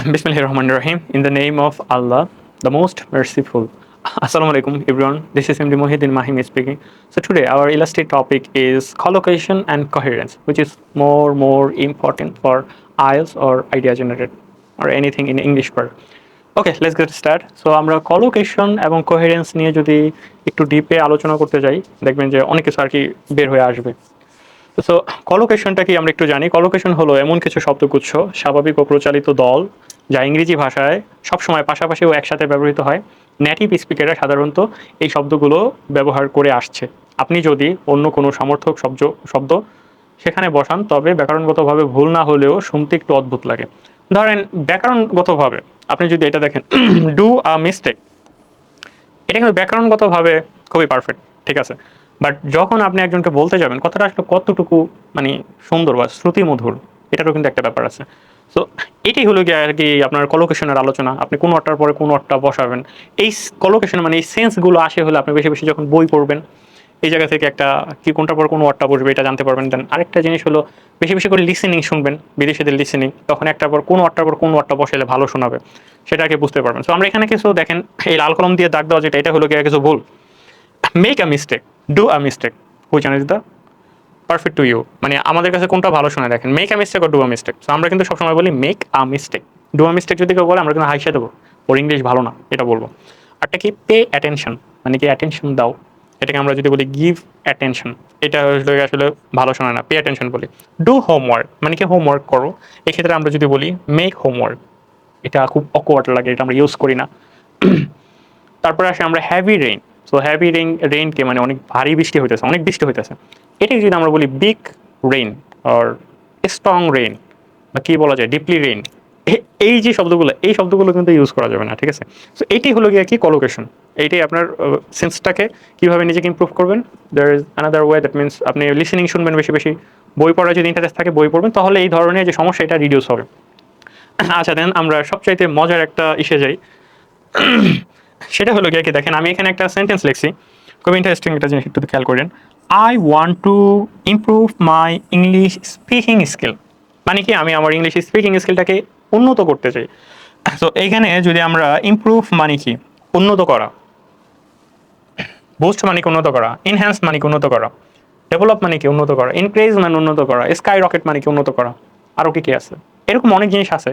Bismillahir Rahmanir Rahim. In the name of Allah, the most merciful. Assalamu alaikum, everyone. This is MD Mohidin Mahim speaking. So today, our illustrated topic is collocation and coherence, which is more important for IELTS or idea generated or anything in English part. Okay, let's get started. So আমরা collocation এবং coherence নিয়ে যদি একটু ডিপে আলোচনা করতে যাই, দেখবেন যে অনেক কিছু আর কি বের হয়ে আসবে। সো কলোকেশনটা কি আমরা একটু জানি। কলোকেশন হলো এমন কিছু শব্দগুচ্ছ, স্বাভাবিক ও প্রচলিত দল, যা ইংরেজি ভাষায় সবসময় পাশাপাশি ও একসাথে ব্যবহৃত হয়। নেটিভ স্পিকাররা সাধারণত এই শব্দগুলো ব্যবহার করে আসছে। আপনি যদি অন্য কোনো সমর্থক শব্দ সেখানে বসান, তবে ব্যাকরণগতভাবে ভুল না হলেও শুনতে একটু অদ্ভুত লাগে। ধরেন ব্যাকরণগতভাবে আপনি যদি এটা দেখেন, ডু আ মিস্টেক, এটা কিন্তু ব্যাকরণগতভাবে খুবই পারফেক্ট, ঠিক আছে। বাট যখন আপনি একজনকে বলতে যাবেন, কথাটা আসলে কতটুকু মানে সুন্দর বা শ্রুতিমধুর, এটারও কিন্তু একটা ব্যাপার আছে। সো এটাই হলো গিয়ে আর কি আপনার কলোকেশনের আলোচনা। আপনি কোন অর্থটার পরে কোন অর্থটা বসাবেন, এই কলোকেশন মানে এই সেন্সগুলো আসে হলে আপনি বেশি বেশি যখন বই পড়বেন, এই জায়গা থেকে একটা কি কোনটার পর কোন ওয়ার্ডটা বসবে এটা জানতে পারবেন। দেন আরেকটা জিনিস হলো বেশি বেশি করে লিসেনিং শুনবেন, বিদেশিদের লিসেনিং, তখন একটার পর কোন ওয়ার্ডটার পর কোন ওয়ার্ডটা বসালে ভালো শোনাবে সেটাকে বুঝতে পারবেন। সো আমরা এখানে কিছু দেখেন, এই লাল কলম দিয়ে দাগ দেওয়া যেটা, এটা হলো গিয়ে কিছু ভুল। Make a mistake, do a mistake, which one is the perfect to you, মানে আমাদের কাছে কোনটা ভালো শোনা দেখেন, মেক আ মিস্টেক ও ডু আ মিস্টেক। সো আমরা কিন্তু সবসময় বলি make a mistake. Do a mistake যদি কেউ বলে আমরা কিন্তু হাইসে দেবো, ওর ইংলিশ ভালো না এটা বলবো। আরটা কি পে অ্যাটেনশন, মানে কি অ্যাটেনশন দাও, এটাকে আমরা যদি বলি গিভ অ্যাটেনশন, এটা আসলে ভালো শোনা না, পে অ্যাটেনশন বলি। ডু হোমওয়ার্ক, মানে কি হোমওয়ার্ক করো, এক্ষেত্রে আমরা যদি বলি মেক হোমওয়ার্ক, এটা খুব অকওয়ার্ড লাগে, এটা আমরা ইউজ করি না। তারপরে আসে আমরা হ্যাভি রেইন। সো হ্যাভি রেইনকে মানে অনেক ভারী বৃষ্টি হইতেছে, অনেক বৃষ্টি হইতেছে, এটাকে যদি আমরা বলি big rain or strong rain, বা কি বলা যায় ডিপলি রেইন, এই যে শব্দগুলো, এই শব্দগুলো কিন্তু ইউজ করা যাবে না, ঠিক আছে। সো এইটাই হলো গিয়ে কি কলোকেশন। এইটাই আপনার সেন্সটাকে কীভাবে নিজেকে ইমপ্রুভ করবেন। There is another way, that means আপনি লিসেনিং শুনবেন বেশি বেশি, বই পড়ার যদি ইন্টারেস্ট থাকে বই পড়বেন, তাহলে এই ধরনের যে সমস্যা এটা রিডিউস হবে। আচ্ছা দেন আমরা সবচাইতে মজার একটা ইসে যাই, সেটা হলো গিয়ে কি দেখেন, আমি এখানে একটা সেন্টেন্স লিখছি, খুব ইন্টারেস্টিং একটা জিনিস একটু খেয়াল করেন। I want to improve my English speaking skill, মানে কি আমি আমার ইংলিশ স্পিকিং স্কিলটাকে উন্নত করতে চাই। তো এইখানে যদি আমরা ইমপ্রুভ মানে কি উন্নত করা, বুস্ট মানে কি উন্নত করা, ইনহ্যান্স মানে কি উন্নত করা, ডেভেলপ মানে কি উন্নত করা, ইনক্রিজ মানে উন্নত করা, স্কাই রকেট মানে কি উন্নত করা, আরও কি কি আছে, এরকম অনেক জিনিস আছে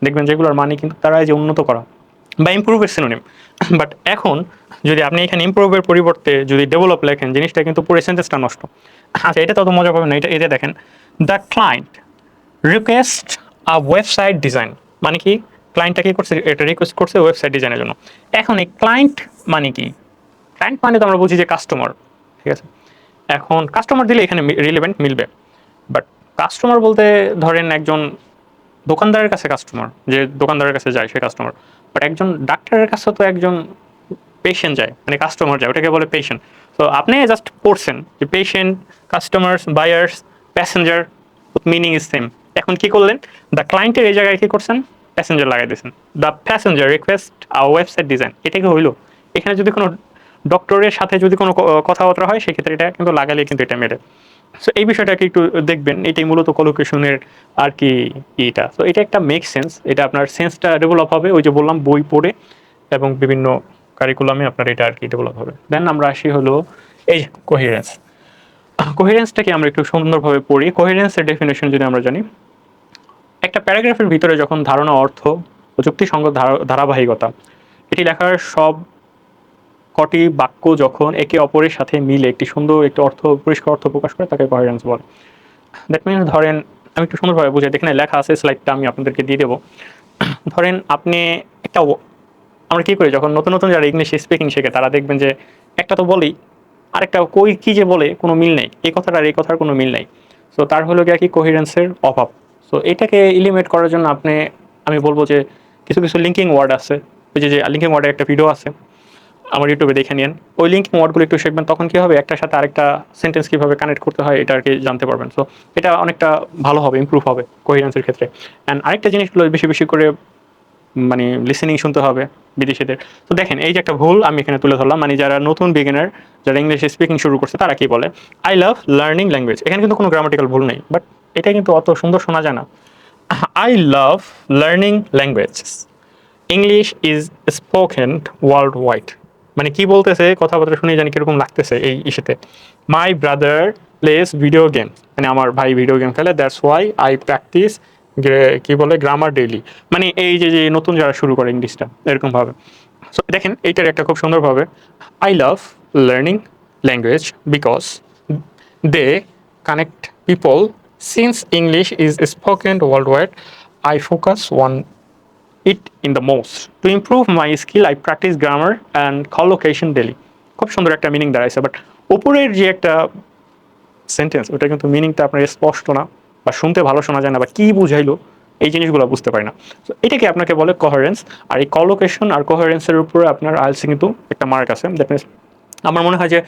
দেখবেন যেগুলোর মানে কিন্তু তারা যে উন্নত করা বা ইমপ্রুভের সিনোনিম। বাট এখন যদি আপনি এখানে ইমপ্রুভের পরিবর্তে যদি ডেভেলপ লেখেন, জিনিসটা কিন্তু পুরো সেন্টেন্সটা নষ্ট। আচ্ছা এটা তত মজা পাবেন না, এটা দেখেন, the client request a website design, মানে কি ক্লায়েন্টটা কি করছে, এটা রিকোয়েস্ট করছে ওয়েবসাইট ডিজাইনের জন্য। এখন এই ক্লায়েন্ট মানে কি, ক্লায়েন্ট মানে তো আমরা বুঝি যে কাস্টমার, ঠিক আছে। এখন কাস্টমার দিলে এখানে রিলেভেন্ট মিলবে, বাট কাস্টমার বলতে ধরেন একজন দোকানদারের কাছে কাস্টমার, যে দোকানদারের কাছে যায় সে কাস্টমার। বাট একজন ডাক্তারের কাছে তো একজন পেশেন্ট যায়, মানে কাস্টমার যায়, ওটাকে বলে পেশেন্ট। তো আপনি জাস্ট পড়ছেন যে patient, customers, buyers, passenger, meaning is same. এখন কি করলেন, দ্য ক্লায়েন্টের এই জায়গায় কি করছেন, প্যাসেঞ্জার লাগাই দিয়েছেন। The passenger request a website design, এটা কি হইলো। এখানে যদি কোনো ডক্টরের সাথে যদি কোনো কথাবার্তা হয় সেক্ষেত্রে এটা কিন্তু লাগালে কিন্তু এটা মেরে। সো এই বিষয়টাকে একটু দেখবেন, এটাই মূলত কলোকেশনের আর কি এটা। তো এটা একটা মেক সেন্স, এটা আপনার সেন্সটা ডেভেলপ হবে ওই যে বললাম বই পড়ে এবং বিভিন্ন কারিকুলামে আপনার এটা আর কি ডেভেলপ হবে। দেন আমরা আসি হলো এই কোহেরেন্স। কোহেরেন্সটাকে আমরা একটু সুন্দরভাবে পড়ি। কোহেরেন্সের ডেফিনেশন যদি আমরা জানি, একটা প্যারাগ্রাফের ভিতরে যখন ধারণা, অর্থ ও যুক্তিসঙ্গত ধারাবাহিকতা, এটি লেখার সব কটি বাক্য যখন একে অপরের সাথে মিলে একটি সুন্দর একটি পরিষ্কার অর্থ প্রকাশ করে, তাকে কোহেরেন্স বলে। দ্যাট মিনস ধরেন আমি একটু সুন্দরভাবে বুঝাই, এখানে লেখা আছে, স্লাইডটা আমি আপনাদেরকে দিয়ে দেবো। ধরেন আপনি একটা, আমরা কী করি যখন নতুন নতুন যারা ইংলিশ স্পিকিং শেখে তারা দেখবেন যে একটা তো বলেই, আরেকটা কই কী যে বলে কোনো মিল নেই, এই কথাটা আর এই কথার কোনো মিল নেই। সো তার হলো গিয়ে কি কোহেরেন্সের অভাব। সো এটাকে এলিমিনেট করার জন্য আমি বলবো যে কিছু কিছু লিঙ্কিং ওয়ার্ড আছে, ওই যে লিঙ্কিং ওয়ার্ডের একটা ভিডিও আছে আমার ইউটিউবে দেখে নিন, ওই লিঙ্কিং ওয়ার্ডগুলো একটু শিখবেন, তখন কী হবে একটার সাথে আরেকটা সেন্টেন্স কীভাবে কানেক্ট করতে হয় এটা আর কি জানতে পারবেন। সো এটা অনেকটা ভালো হবে, ইমপ্রুভ হবে কোহেরেন্সের ক্ষেত্রে। অ্যান্ড আরেকটা জিনিসগুলো বেশি বেশি করে মানে লিসেনিং শুনতে হবে বিদেশিদের। তো দেখেন এই যে একটা ভুল আমি এখানে তুলে ধরলাম, মানে যারা নতুন বিগিনার, যারা ইংলিশ স্পিকিং শুরু করছে তারা কি বলে, আই লাভ লার্নিং ল্যাঙ্গুয়েজ। এখানে কিন্তু কোনো গ্রামাটিক্যাল ভুল নেই, বাট এটা কিন্তু অত সুন্দর শোনা যায় না। I love learning languages. English is spoken world wide. মানে কি বলতেছে, কথাবার্তা শুনে জানি কিরকম লাগতেছে এই ইস্যুতে। My brother place video game, মানে আমার ভাই ভিডিও গেম খেলে, দ্যাটস ওয়াই আই প্র্যাকটিস কি বলে গ্রামার ডেইলি। মানে এই যে যে নতুন যারা শুরু করে ইংলিশটা এরকমভাবে। সো দেখেন এইটার একটা খুব সুন্দরভাবে, I love learning language because they connect people since English is spoken world wide I focus on it in the most. To improve my skill, I practice grammar and collocation daily. খুব সুন্দর একটা meaning দাঁড়াইছে, but উপরের যে একটা sentence ওটা কিন্তু মিনিংটা আপনার স্পষ্ট না, বা শুনতে ভালো শোনা যায় না, বা কি বুঝাইলো এই জিনিসগুলো বুঝতে পারি না। তো এটাকে আপনাকে বলে কোহেরেন্স। আর এই কলোকেশন আর কোহেরেন্সের উপরে আপনার আইএলসি কিন্তু একটা মার্ক আছে। দ্যাট মিনস আমার মনে হয় যে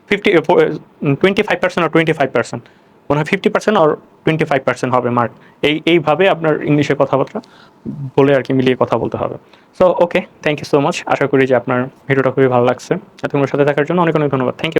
25% আর 25%, মনে হয় 50% আর 25% হবে মার্ক। এইভাবে আপনার ইংলিশে কথাবার্তা বলে আর কি মিলিয়ে কথা বলতে হবে। So okay, thank you so much. আশা করি যে আপনার ভিডিওটা খুবই ভালো লাগছে। এতক্ষণ সাথে থাকার জন্য অনেক অনেক ধন্যবাদ। Thank you.